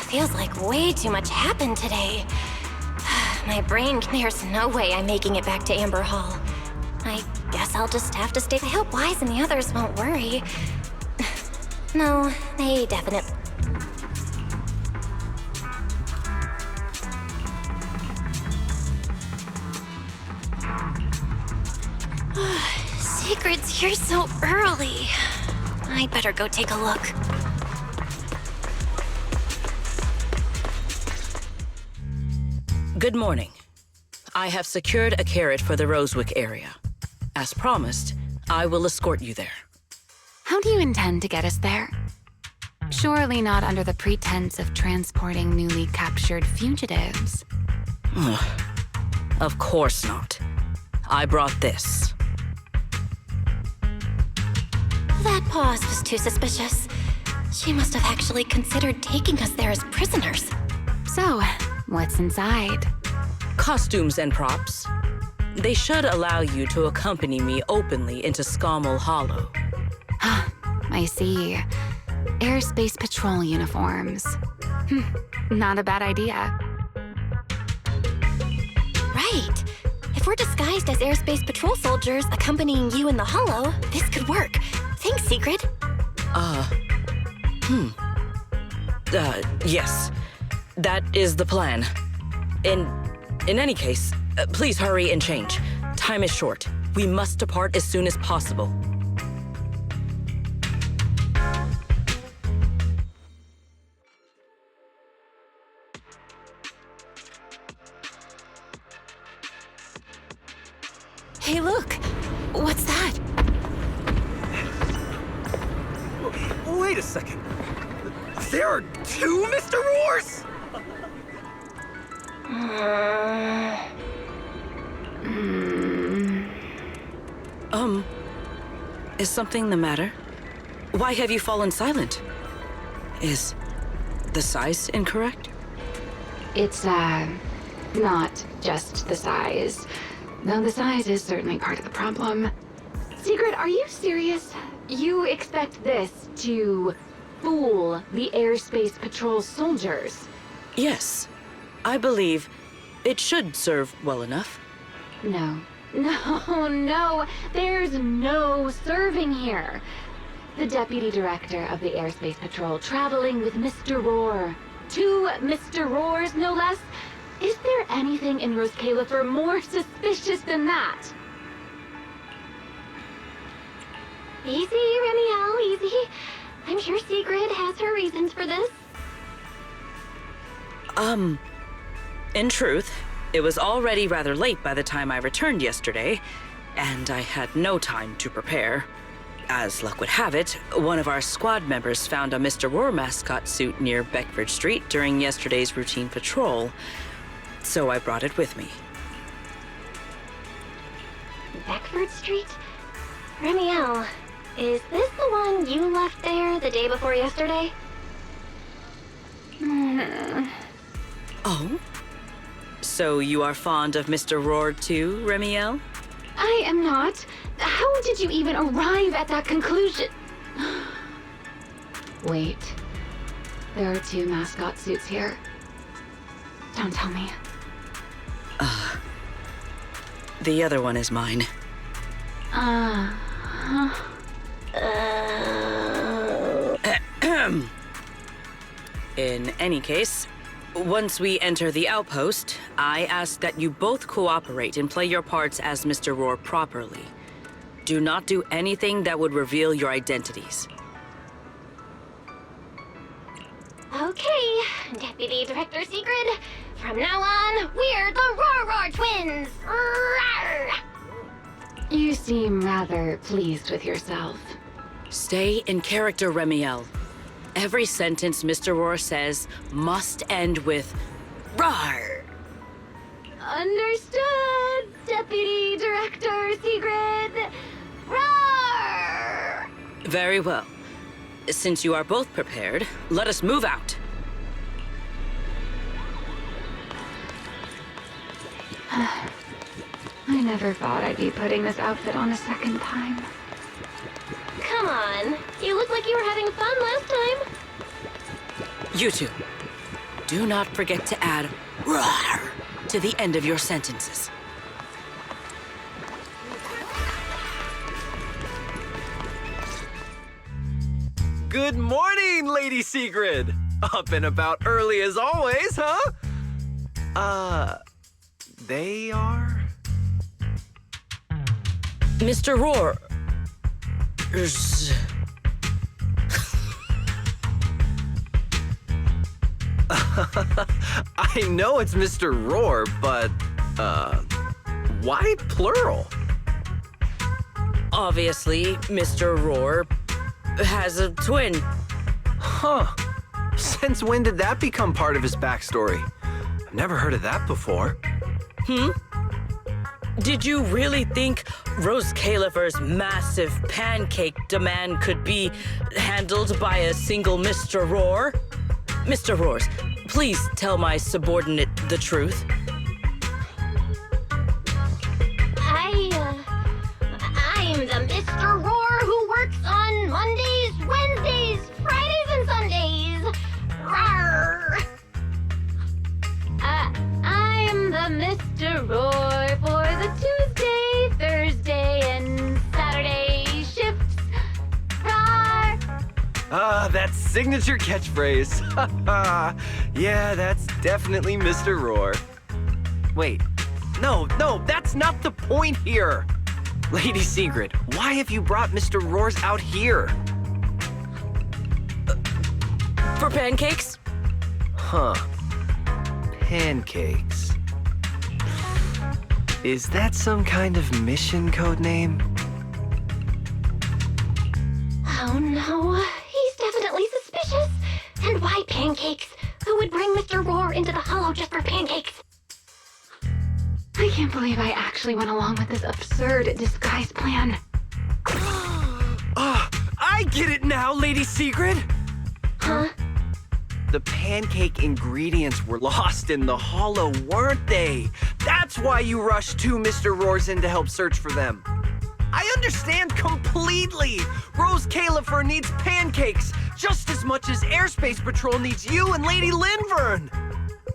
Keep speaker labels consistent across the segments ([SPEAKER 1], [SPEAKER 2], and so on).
[SPEAKER 1] Feels like way too much happened today. My brain, there's no way I'm making it back to Amber Hall. I guess I'll just have to stay. I hope Wise and the others won't worry. No, they definitely... Secret's here so early. I'd better go take a look.
[SPEAKER 2] Good morning. I have secured a carrot for the Rosewick area. As promised, I will escort you there.
[SPEAKER 3] How do you intend to get us there? Surely not under the pretense of transporting newly captured fugitives.
[SPEAKER 2] Of course not. I brought this.
[SPEAKER 1] That pause was too suspicious. She must have actually considered taking us there as prisoners.
[SPEAKER 3] So, what's inside?
[SPEAKER 2] Costumes and props. They should allow you to accompany me openly into Scommel Hollow.
[SPEAKER 3] I see. Airspace patrol uniforms. Not a bad idea.
[SPEAKER 1] Right. If we're disguised as airspace patrol soldiers accompanying you in the Hollow, this could work. Thanks, Secret.
[SPEAKER 2] Yes. That is the plan. In any case, please hurry and change. Time is short. We must depart as soon as possible.
[SPEAKER 3] Hey, look! What's that?
[SPEAKER 4] Wait a second. There are two Mr. Roars?
[SPEAKER 2] Is something the matter? Why have you fallen silent? Is the size incorrect?
[SPEAKER 3] It's, not just the size. Though the size is certainly part of the problem. Secret, are you serious? You expect this to fool the airspace patrol soldiers?
[SPEAKER 2] Yes. I believe it should serve well enough.
[SPEAKER 3] No. No. There's no serving here. The deputy director of the airspace patrol traveling with Mr. Roar. Two Mr. Roars, no less. Is there anything in Rose Califer more suspicious than that?
[SPEAKER 1] Easy, Remiel, easy. I'm sure Sigrid has her reasons for this.
[SPEAKER 2] In truth, it was already rather late by the time I returned yesterday, and I had no time to prepare. As luck would have it, one of our squad members found a Mr. Roar mascot suit near Beckford Street during yesterday's routine patrol, so I brought it with me.
[SPEAKER 1] Beckford Street? Remiel, is this the one you left there the day before yesterday?
[SPEAKER 2] Oh? So you are fond of Mr. Roar too, Remiel?
[SPEAKER 3] I am not. How did you even arrive at that conclusion? Wait. There are two mascot suits here. Don't tell me.
[SPEAKER 2] The other one is mine. In any case, once we enter the outpost, I ask that you both cooperate and play your parts as Mr. Roar properly. Do not do anything that would reveal your identities.
[SPEAKER 1] Okay, Deputy Director Sigrid. From now on, we're the Roar Twins! Roar!
[SPEAKER 3] You seem rather pleased with yourself.
[SPEAKER 2] Stay in character, Remiel. Every sentence Mr. Roar says must end with "Rawr."
[SPEAKER 1] Understood, Deputy Director Sigrid. Roar!
[SPEAKER 2] Very well. Since you are both prepared, let us move out.
[SPEAKER 3] I never thought I'd be putting this outfit on a second time.
[SPEAKER 1] Come on, you look like you were having fun last time.
[SPEAKER 2] You two, do not forget to add "rawr" to the end of your sentences.
[SPEAKER 4] Good morning, Lady Sigrid! Up and about early as always, huh? They are?
[SPEAKER 2] Mr. Roar.
[SPEAKER 4] I know it's Mr. Roar, but, why plural?
[SPEAKER 2] Obviously, Mr. Roar has a twin.
[SPEAKER 4] Huh. Since when did that become part of his backstory? I've never heard of that before.
[SPEAKER 2] Did you really think Rose Califer's massive pancake demand could be handled by a single Mr. Roar? Mr. Roars, please tell my subordinate the truth.
[SPEAKER 3] I'm the Mr. Roar who works on Mondays, Wednesdays, Fridays, and Sundays. Rawr. I'm the Mr. Roar for the Tuesday, Thursday, and Saturday shifts. Rawr.
[SPEAKER 4] That signature catchphrase. Yeah, that's definitely Mr. Roar. Wait, no, that's not the point here. Lady Sigrid, why have you brought Mr. Roars out here?
[SPEAKER 2] For pancakes?
[SPEAKER 4] Huh. Pancakes. Is that some kind of mission code name?
[SPEAKER 3] Oh no, he's definitely suspicious. And why pancakes? Who would bring Mr. Roar into the hollow just for pancakes? I can't believe I actually went along with this absurd disguise plan.
[SPEAKER 4] I get it now, Lady Sigrid!
[SPEAKER 3] Huh?
[SPEAKER 4] The pancake ingredients were lost in the hollow, weren't they? That's why you rushed two Mr. Roars in to help search for them. I understand completely! Rose Califer needs pancakes just as much as Airspace Patrol needs you and Lady Linvern!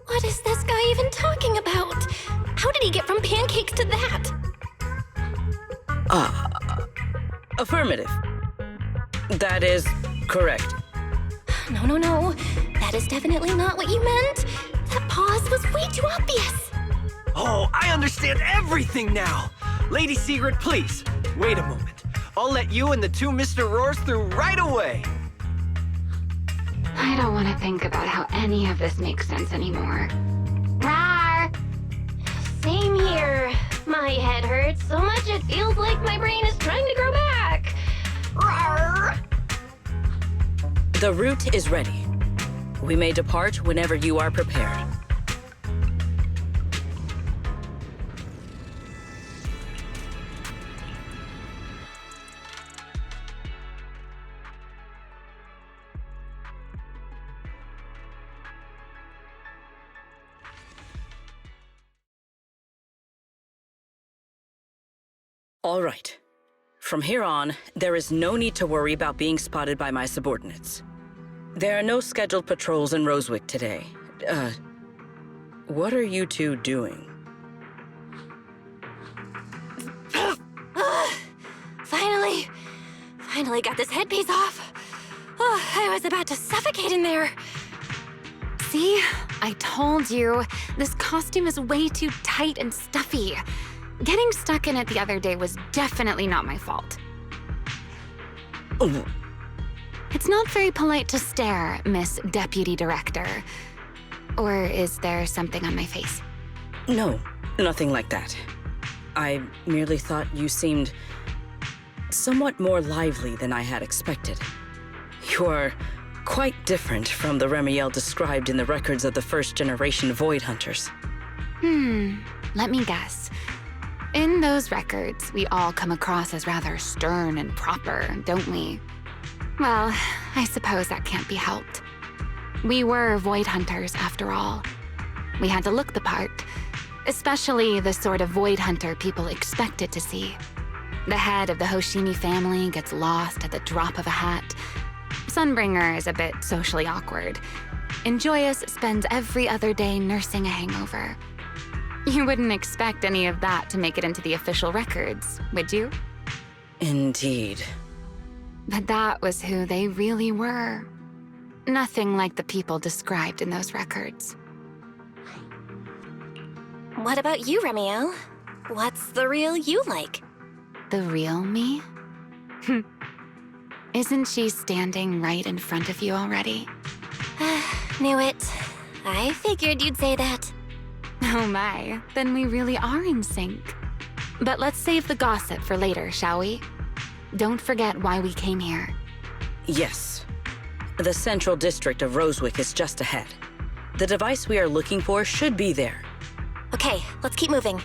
[SPEAKER 1] What is this guy even talking about? How did he get from pancakes to that?
[SPEAKER 2] Affirmative. That is correct.
[SPEAKER 1] No. That is definitely not what you meant. That pause was way too obvious.
[SPEAKER 4] Oh, I understand everything now! Lady Sigrid, please, wait a moment. I'll let you and the two Mr. Roars through right away.
[SPEAKER 3] I don't want to think about how any of this makes sense anymore. Rawr!
[SPEAKER 1] Same here. My head hurts so much it feels like my brain is trying to grow back. Rawr!
[SPEAKER 2] The route is ready. We may depart whenever you are prepared. All right. From here on, there is no need to worry about being spotted by my subordinates. There are no scheduled patrols in Rosewick today. What are you two doing?
[SPEAKER 1] Finally got this headpiece off. Oh, I was about to suffocate in there.
[SPEAKER 3] See? I told you. This costume is way too tight and stuffy. Getting stuck in it the other day was definitely not my fault.
[SPEAKER 2] Oh.
[SPEAKER 3] It's not very polite to stare, Miss Deputy Director. Or is there something on my face?
[SPEAKER 2] No, nothing like that. I merely thought you seemed somewhat more lively than I had expected. You are quite different from the Remiel described in the records of the first-generation Void Hunters.
[SPEAKER 3] Let me guess. In those records, we all come across as rather stern and proper, don't we? Well, I suppose that can't be helped. We were Void Hunters, after all. We had to look the part, especially the sort of Void Hunter people expected to see. The head of the Hoshimi family gets lost at the drop of a hat. Sunbringer is a bit socially awkward. and Joyous spends every other day nursing a hangover. You wouldn't expect any of that to make it into the official records, would you?
[SPEAKER 2] Indeed.
[SPEAKER 3] But that was who they really were. Nothing like the people described in those records.
[SPEAKER 1] What about you, Remiel? What's the real you like?
[SPEAKER 3] The real me? Isn't she standing right in front of you already?
[SPEAKER 1] Knew it. I figured you'd say that.
[SPEAKER 3] Oh my, then we really are in sync. But let's save the gossip for later, shall we? Don't forget why we came here.
[SPEAKER 2] Yes. The central district of Rosewick is just ahead. The device we are looking for should be there.
[SPEAKER 1] Okay, let's keep moving.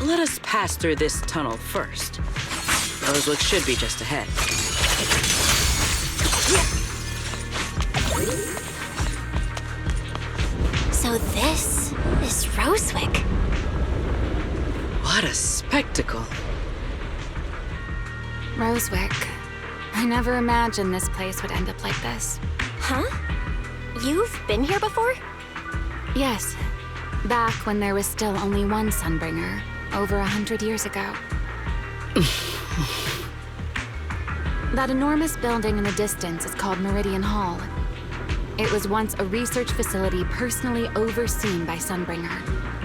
[SPEAKER 2] Let us pass through this tunnel first. Rosewick should be just ahead.
[SPEAKER 1] So this is Rosewick.
[SPEAKER 2] What a spectacle.
[SPEAKER 3] Rosewick. I never imagined this place would end up like this.
[SPEAKER 1] Huh? You've been here before?
[SPEAKER 3] Yes. Back when there was still only one Sunbringer, over 100 years ago. That enormous building in the distance is called Meridian Hall. It was once a research facility personally overseen by Sunbringer.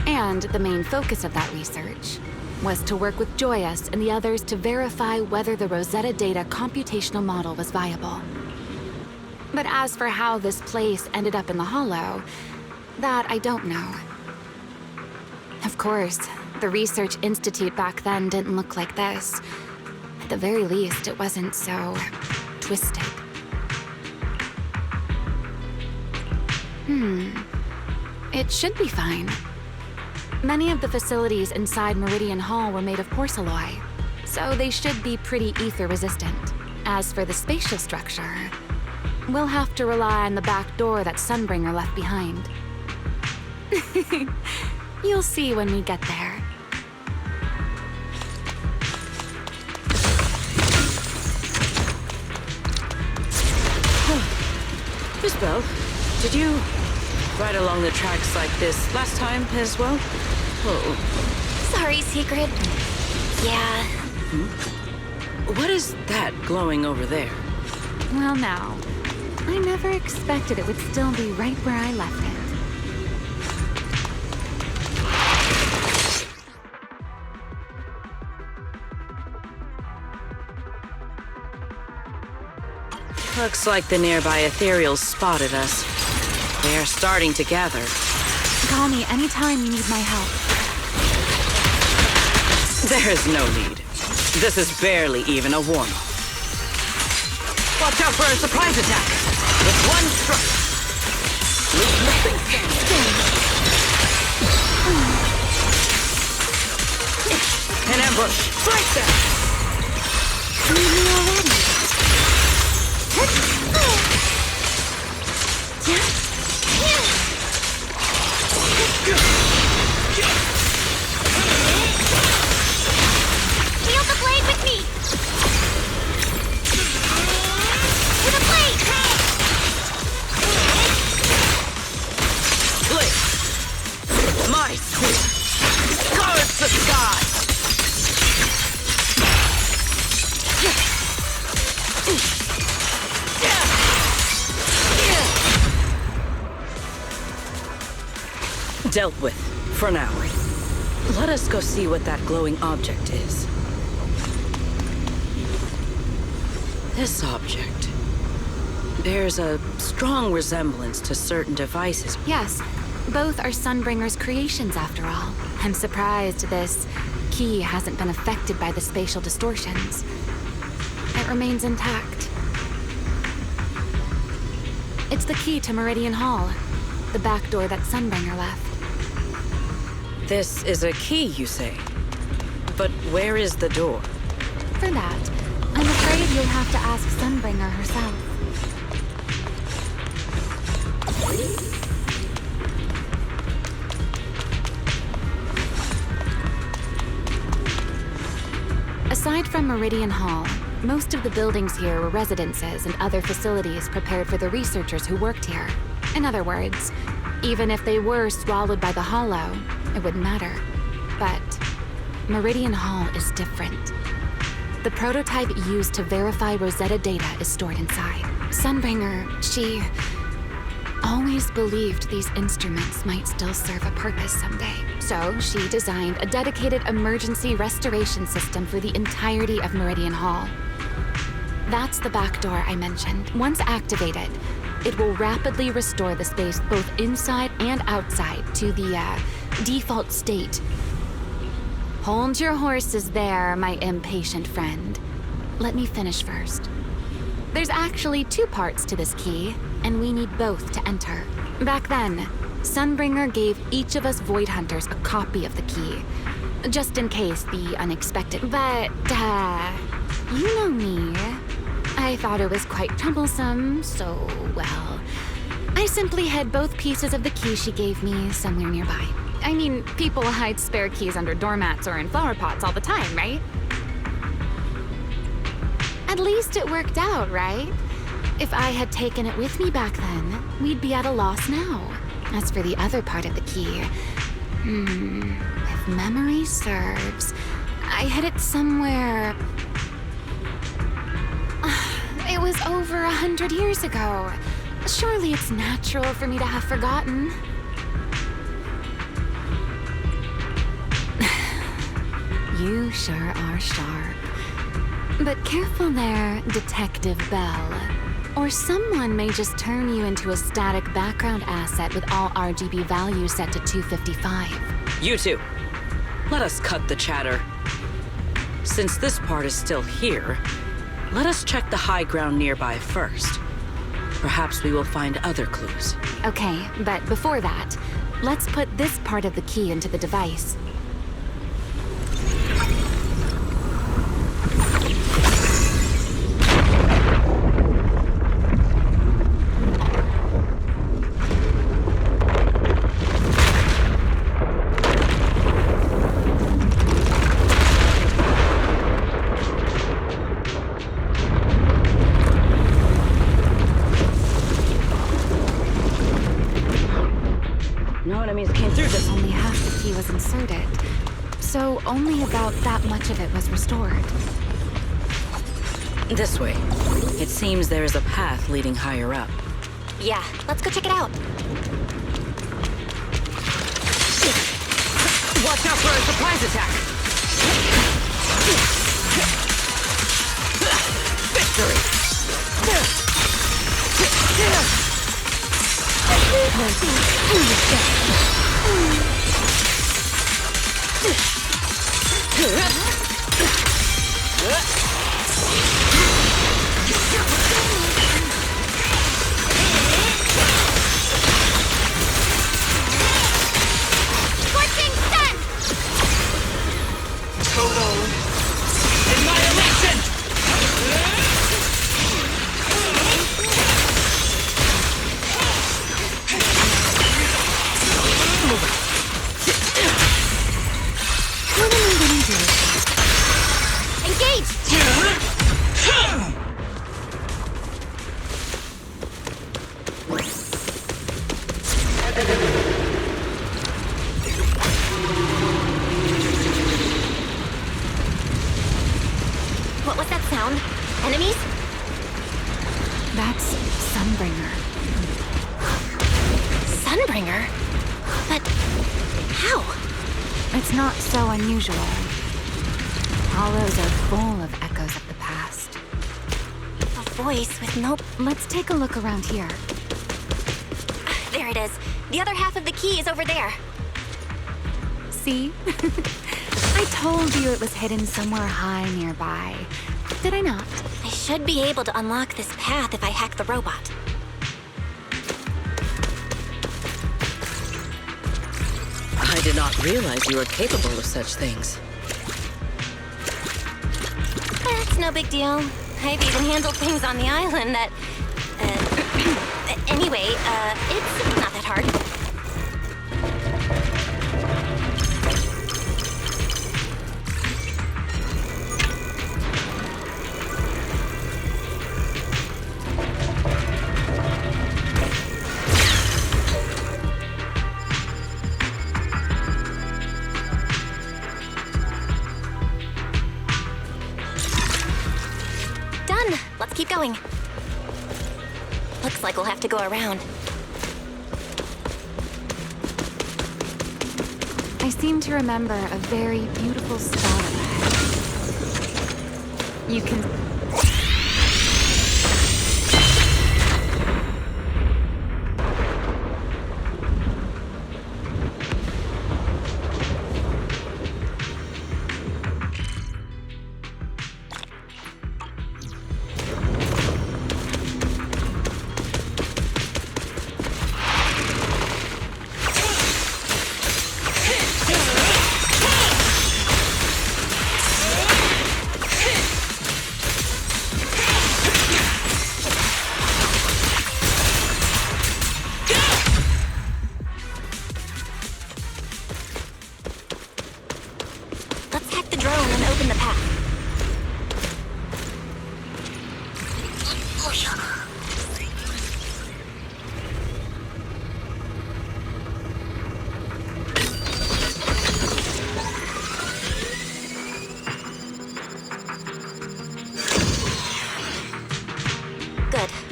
[SPEAKER 3] And the main focus of that research was to work with Joyous and the others to verify whether the Rosetta Data computational model was viable. But as for how this place ended up in the Hollow, that I don't know. Of course, the Research Institute back then didn't look like this. At the very least, it wasn't so twisted. It should be fine. Many of the facilities inside Meridian Hall were made of porcelain, so they should be pretty ether-resistant. As for the spatial structure, we'll have to rely on the back door that Sunbringer left behind. You'll see when we get there.
[SPEAKER 2] Miss Bell, did you ride along the tracks like this last time as well? Oh.
[SPEAKER 1] Sorry, Secret. Yeah.
[SPEAKER 2] What is that glowing over there?
[SPEAKER 3] Well now, I never expected it would still be right where I left it.
[SPEAKER 2] Looks like the nearby ethereals spotted us. They are starting to gather.
[SPEAKER 3] Call me anytime you need my help.
[SPEAKER 2] There is no need. This is barely even a warm-up. Watch out for a surprise attack! With one stroke! Leave nothing standing. An ambush! Strike them!
[SPEAKER 3] Leave me already.
[SPEAKER 1] Wield the blade with me! With a blade!
[SPEAKER 2] Blade! My spear! Carves the sky! Dealt with, for now. Let us go see what that glowing object is. This object bears a strong resemblance to certain devices.
[SPEAKER 3] Yes, both are Sunbringer's creations after all. I'm surprised this key hasn't been affected by the spatial distortions. It remains intact. It's the key to Meridian Hall, the back door that Sunbringer left.
[SPEAKER 2] This is a key, you say? But where is the door?
[SPEAKER 3] For that, I'm afraid you'll have to ask Sunbringer herself. Aside from Meridian Hall, most of the buildings here were residences and other facilities prepared for the researchers who worked here. In other words, even if they were swallowed by the Hollow, it wouldn't matter. But Meridian Hall is different. The prototype used to verify Rosetta data is stored inside. Sunbringer, she always believed these instruments might still serve a purpose someday. So she designed a dedicated emergency restoration system for the entirety of Meridian Hall. That's the back door I mentioned. Once activated, it will rapidly restore the space both inside and outside to the default state. Hold your horses there, my impatient friend. Let me finish first. There's actually 2 parts to this key, and we need both to enter. Back then, Sunbringer gave each of us Void Hunters a copy of the key, just in case the unexpected. But, you know me. I thought it was quite troublesome, so, well, I simply hid both pieces of the key she gave me somewhere nearby. I mean, people hide spare keys under doormats or in flower pots all the time, right? At least it worked out, right? If I had taken it with me back then, we'd be at a loss now. As for the other part of the key, if memory serves, I hid it somewhere. It was over 100 years ago. Surely it's natural for me to have forgotten. You sure are sharp. But careful there, Detective Bell. Or someone may just turn you into a static background asset with all RGB values set to 255.
[SPEAKER 2] You two, let us cut the chatter. Since this part is still here, let us check the high ground nearby first. Perhaps we will find other clues.
[SPEAKER 3] Okay, but before that, let's put this part of the key into the device. Only half the key was inserted, so only about that much of it was restored.
[SPEAKER 2] This way. It seems there is a path leading higher up.
[SPEAKER 1] Yeah, let's go check it out.
[SPEAKER 2] Watch out for a surprise attack! Victory!
[SPEAKER 1] Scorching sun!
[SPEAKER 2] Total annihilation!
[SPEAKER 3] What am I gonna do?
[SPEAKER 1] Engage! What was that sound? Enemies?
[SPEAKER 3] That's Sunbringer.
[SPEAKER 1] Sunbringer? But how?
[SPEAKER 3] It's not so unusual. Hollows are full of echoes of the past.
[SPEAKER 1] A voice with no...
[SPEAKER 3] Let's take a look around here.
[SPEAKER 1] There it is. The other half of the key is over there.
[SPEAKER 3] See? I told you it was hidden somewhere high nearby. Did I not?
[SPEAKER 1] I should be able to unlock this path if I hack the robot.
[SPEAKER 2] I did not realize you were capable of such things.
[SPEAKER 1] It's no big deal. I've even handled things on the island that... anyway, it's not that hard. let's keep going. Looks like we'll have to go around.
[SPEAKER 3] I seem to remember a very beautiful spot ahead. You can...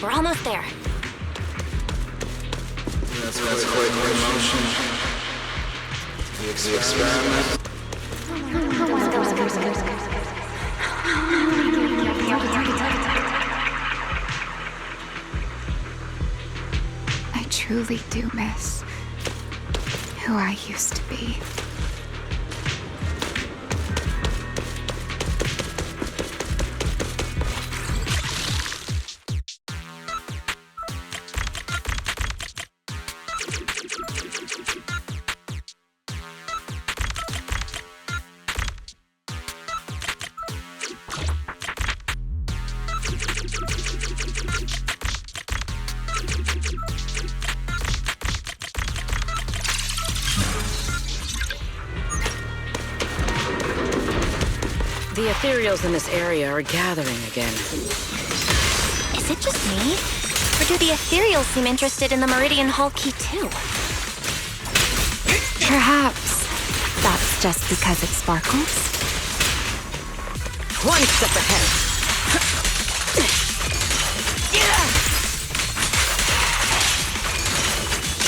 [SPEAKER 1] We're almost there.
[SPEAKER 5] That's quite the emotion. The experiment.
[SPEAKER 3] I truly do miss who I used to be.
[SPEAKER 2] The ethereals in this area are gathering again.
[SPEAKER 1] Is it just me? Or do the ethereals seem interested in the Meridian Hall key too?
[SPEAKER 3] Perhaps that's just because it sparkles.
[SPEAKER 2] One step ahead.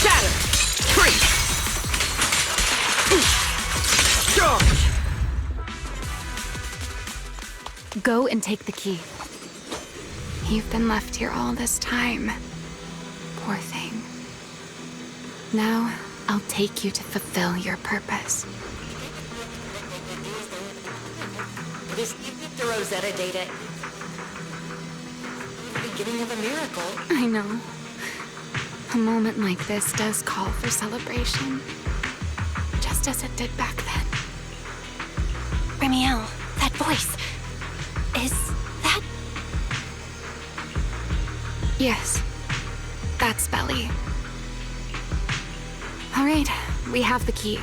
[SPEAKER 2] Shatter! Tree! Charge!
[SPEAKER 3] Go and take the key. You've been left here all this time. Poor thing. Now, I'll take you to fulfill your purpose.
[SPEAKER 6] This the Rosetta data. The beginning of a miracle.
[SPEAKER 3] I know. A moment like this does call for celebration. Just as it did back then.
[SPEAKER 1] Remiel, that voice. Is that...
[SPEAKER 3] Yes. That's Belly. All right, we have the key.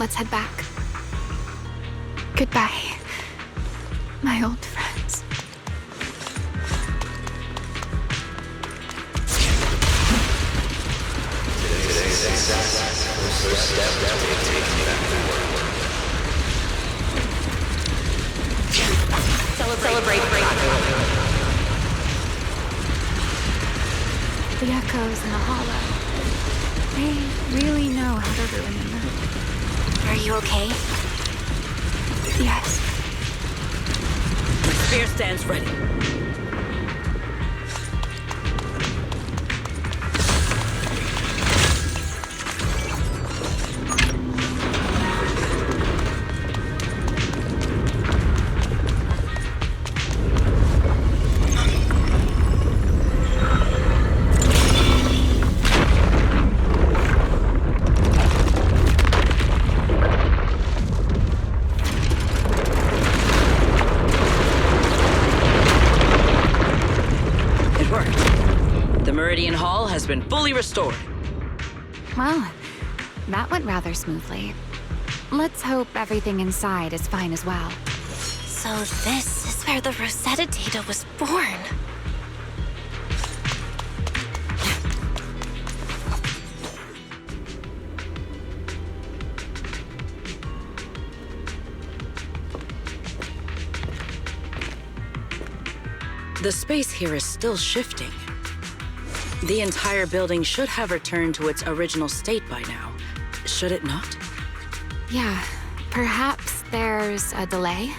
[SPEAKER 3] Let's head back. Goodbye, my old friends.
[SPEAKER 5] Today's success was the first step toward taking back the world.
[SPEAKER 6] Celebrate.
[SPEAKER 3] The echoes in the hollow. They really know how to ruin the mood.
[SPEAKER 1] Are you okay?
[SPEAKER 3] Yes.
[SPEAKER 2] My spear stands ready. Has been fully restored.
[SPEAKER 3] Well, that went rather smoothly. Let's hope everything inside is fine as well.
[SPEAKER 1] So this is where the Rosetta data was born.
[SPEAKER 2] The space here is still shifting. The entire building should have returned to its original state by now, should it not?
[SPEAKER 3] Yeah, perhaps there's a delay.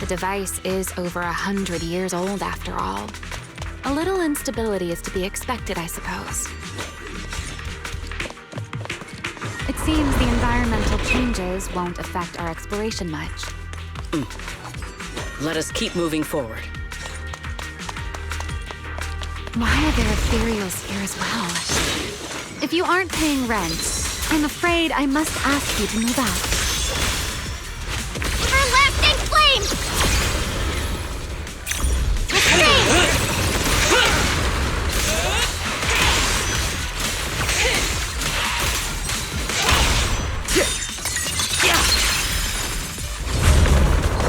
[SPEAKER 3] The device is over 100 years old after all. A little instability is to be expected, I suppose. It seems the environmental changes won't affect our exploration much.
[SPEAKER 2] Let us keep moving forward.
[SPEAKER 3] Why are there ethereals here as well? If you aren't paying rent, I'm afraid I must ask you to move out.
[SPEAKER 1] Everlasting flame!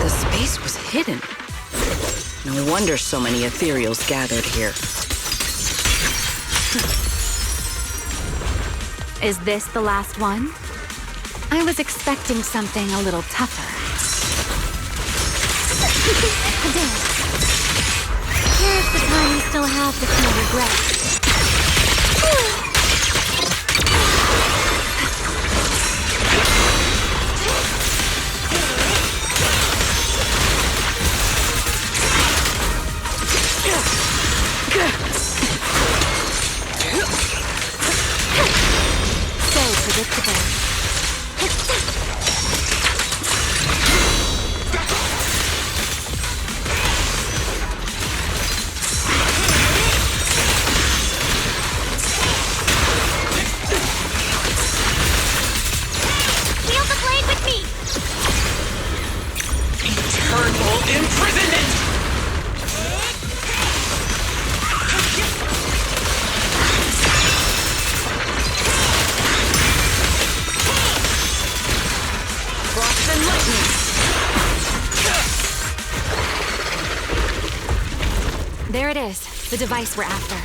[SPEAKER 2] The space was hidden. No wonder so many ethereals gathered here.
[SPEAKER 3] Is this the last one? I was expecting something a little tougher. Here's the time you still have to feel regret. So predictable.
[SPEAKER 1] Feel the blade with me!
[SPEAKER 4] Eternal imprisonment! Frost and lightning!
[SPEAKER 3] There it is, the device we're after.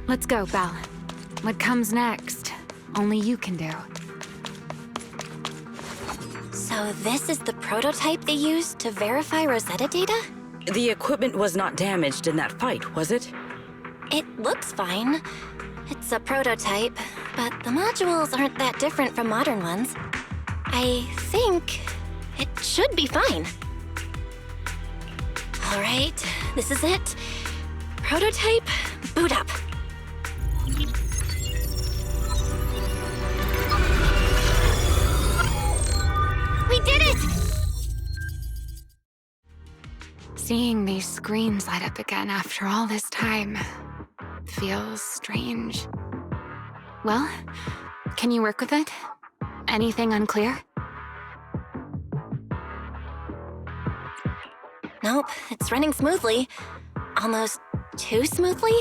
[SPEAKER 3] Let's go, Belle. What comes next, only you can do.
[SPEAKER 1] So this is the prototype they used to verify Rosetta data?
[SPEAKER 2] The equipment was not damaged in that fight, was it?
[SPEAKER 1] It looks fine. It's a prototype, but the modules aren't that different from modern ones. I think it should be fine. All right, this is it. Prototype, boot up. We did it!
[SPEAKER 3] Seeing these screens light up again after all this time feels strange. Well, can you work with it? Anything unclear?
[SPEAKER 1] Nope, it's running smoothly. Almost too smoothly?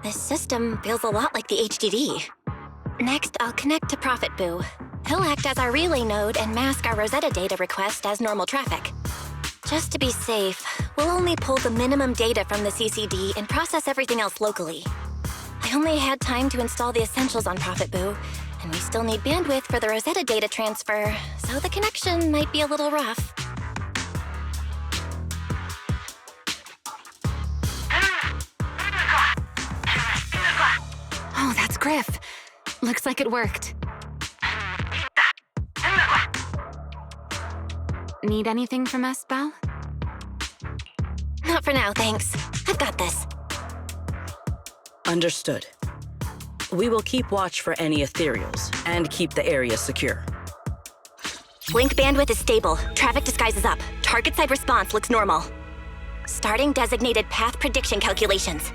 [SPEAKER 1] This system feels a lot like the HDD. Next, I'll connect to Prophet Boo. He'll act as our relay node and mask our Rosetta data request as normal traffic. Just to be safe, we'll only pull the minimum data from the CCD and process everything else locally. I only had time to install the essentials on Prophet Boo, and we still need bandwidth for the Rosetta data transfer, so the connection might be a little rough.
[SPEAKER 3] Oh, that's Griff. Looks like it worked. Need anything from us, Belle?
[SPEAKER 1] Not for now, thanks. I've got this.
[SPEAKER 2] Understood. We will keep watch for any ethereals and keep the area secure.
[SPEAKER 1] Link bandwidth is stable. Traffic disguise is up. Target side response looks normal. Starting designated path prediction calculations.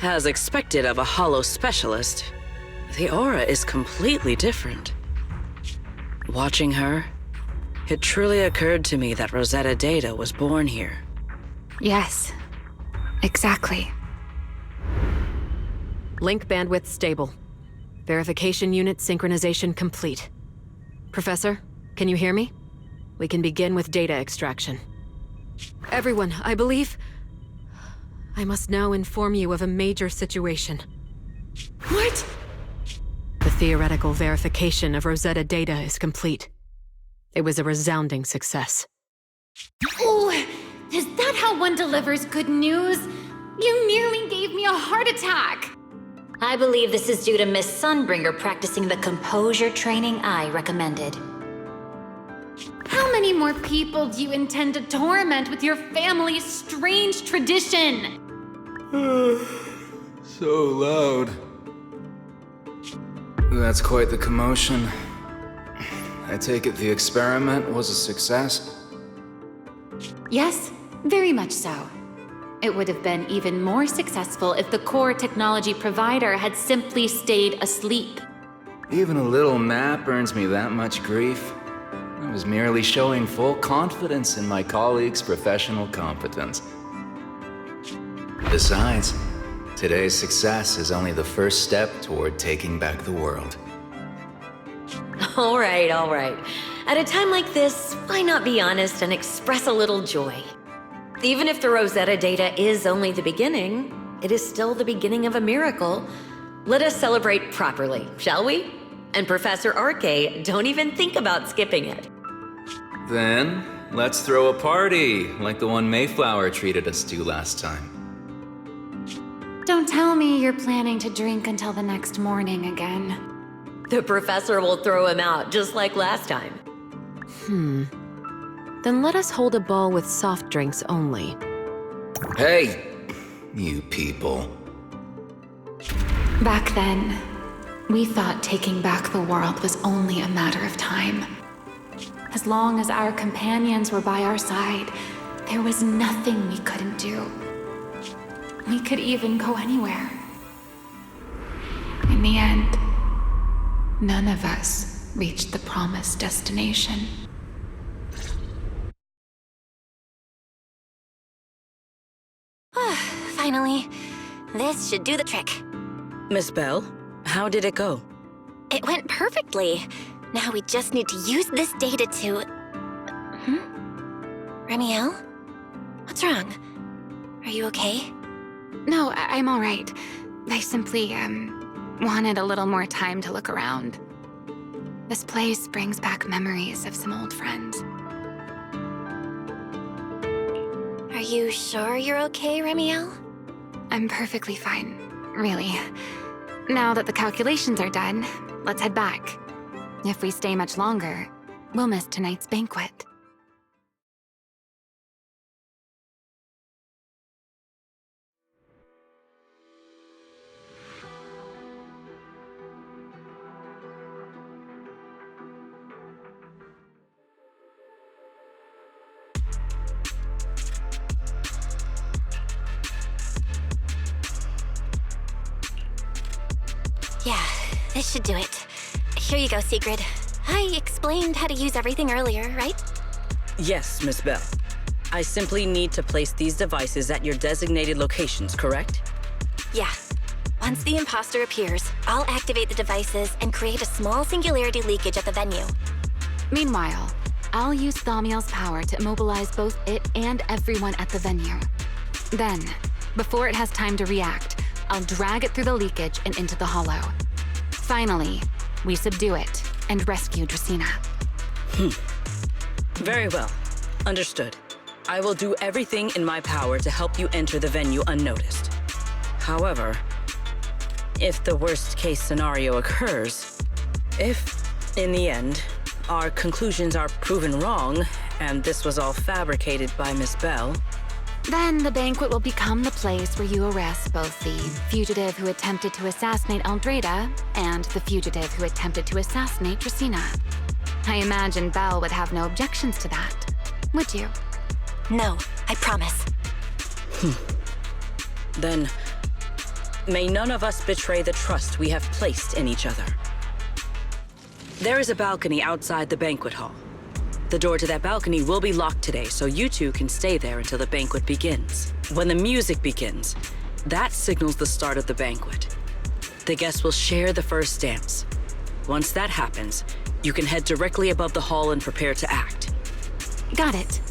[SPEAKER 2] As expected of a holo specialist, the aura is completely different. Watching her, it truly occurred to me that Rosetta data was born here.
[SPEAKER 3] Yes, exactly.
[SPEAKER 7] Link bandwidth stable. Verification unit synchronization complete. Professor, can you hear me? We can begin with data extraction. Everyone, I believe... I must now inform you of a major situation.
[SPEAKER 3] What?
[SPEAKER 7] The theoretical verification of Rosetta data is complete. It was a resounding success.
[SPEAKER 3] Oh, is that how one delivers good news? You nearly gave me a heart attack!
[SPEAKER 8] I believe this is due to Miss Sunbringer practicing the composure training I recommended.
[SPEAKER 3] How many more people do you intend to torment with your family's strange tradition?
[SPEAKER 9] So loud. That's quite the commotion. I take it the experiment was a success?
[SPEAKER 3] Yes, very much so. It would have been even more successful if the core technology provider had simply stayed asleep.
[SPEAKER 9] Even a little nap earns me that much grief. I was merely showing full confidence in my colleagues' professional competence. Besides, today's success is only the first step toward taking back the world.
[SPEAKER 8] All right. At a time like this, why not be honest and express a little joy? Even if the Rosetta data is only the beginning, it is still the beginning of a miracle. Let us celebrate properly, shall we? And Professor Arke, don't even think about skipping it.
[SPEAKER 9] Then, let's throw a party, like the one Mayflower treated us to last time.
[SPEAKER 3] Don't tell me you're planning to drink until the next morning again.
[SPEAKER 8] The professor will throw him out, just like last time.
[SPEAKER 7] Then let us hold a ball with soft drinks only.
[SPEAKER 9] Hey, you people.
[SPEAKER 3] Back then, we thought taking back the world was only a matter of time. As long as our companions were by our side, there was nothing we couldn't do. We could even go anywhere. In the end, none of us reached the promised destination.
[SPEAKER 1] Finally, this should do the trick.
[SPEAKER 2] Miss Bell, how did it go?
[SPEAKER 1] It went perfectly. Now we just need to use this data to... Remiel? What's wrong? Are you okay?
[SPEAKER 3] No, I'm all right. I simply, wanted a little more time to look around. This place brings back memories of some old friends.
[SPEAKER 1] Are you sure you're okay, Remiel?
[SPEAKER 3] I'm perfectly fine, really. Now that the calculations are done, let's head back. If we stay much longer, we'll miss tonight's banquet.
[SPEAKER 1] Yeah, this should do it. Here you go, Sigrid. I explained how to use everything earlier, right?
[SPEAKER 2] Yes, Miss Bell. I simply need to place these devices at your designated locations, correct?
[SPEAKER 1] Yeah. Once the imposter appears, I'll activate the devices and create a small singularity leakage at the venue.
[SPEAKER 3] Meanwhile, I'll use Thaumiel's power to immobilize both it and everyone at the venue. Then, before it has time to react, I'll drag it through the leakage and into the hollow. Finally, we subdue it and rescue Dracaena.
[SPEAKER 2] Very well. Understood. I will do everything in my power to help you enter the venue unnoticed. However, if the worst-case scenario occurs, if, in the end, our conclusions are proven wrong, and this was all fabricated by Miss Bell,
[SPEAKER 3] Then the banquet will become the place where you arrest both the fugitive who attempted to assassinate Aldreda and the fugitive who attempted to assassinate Dracaena. I imagine Belle would have no objections to that, would you?
[SPEAKER 1] No, I promise.
[SPEAKER 2] then may none of us betray the trust we have placed in each other. There is a balcony outside the banquet hall. The door to that balcony will be locked today, so you two can stay there until the banquet begins. When the music begins, that signals the start of the banquet. The guests will share the first dance. Once that happens, you can head directly above the hall and prepare to act.
[SPEAKER 3] Got it.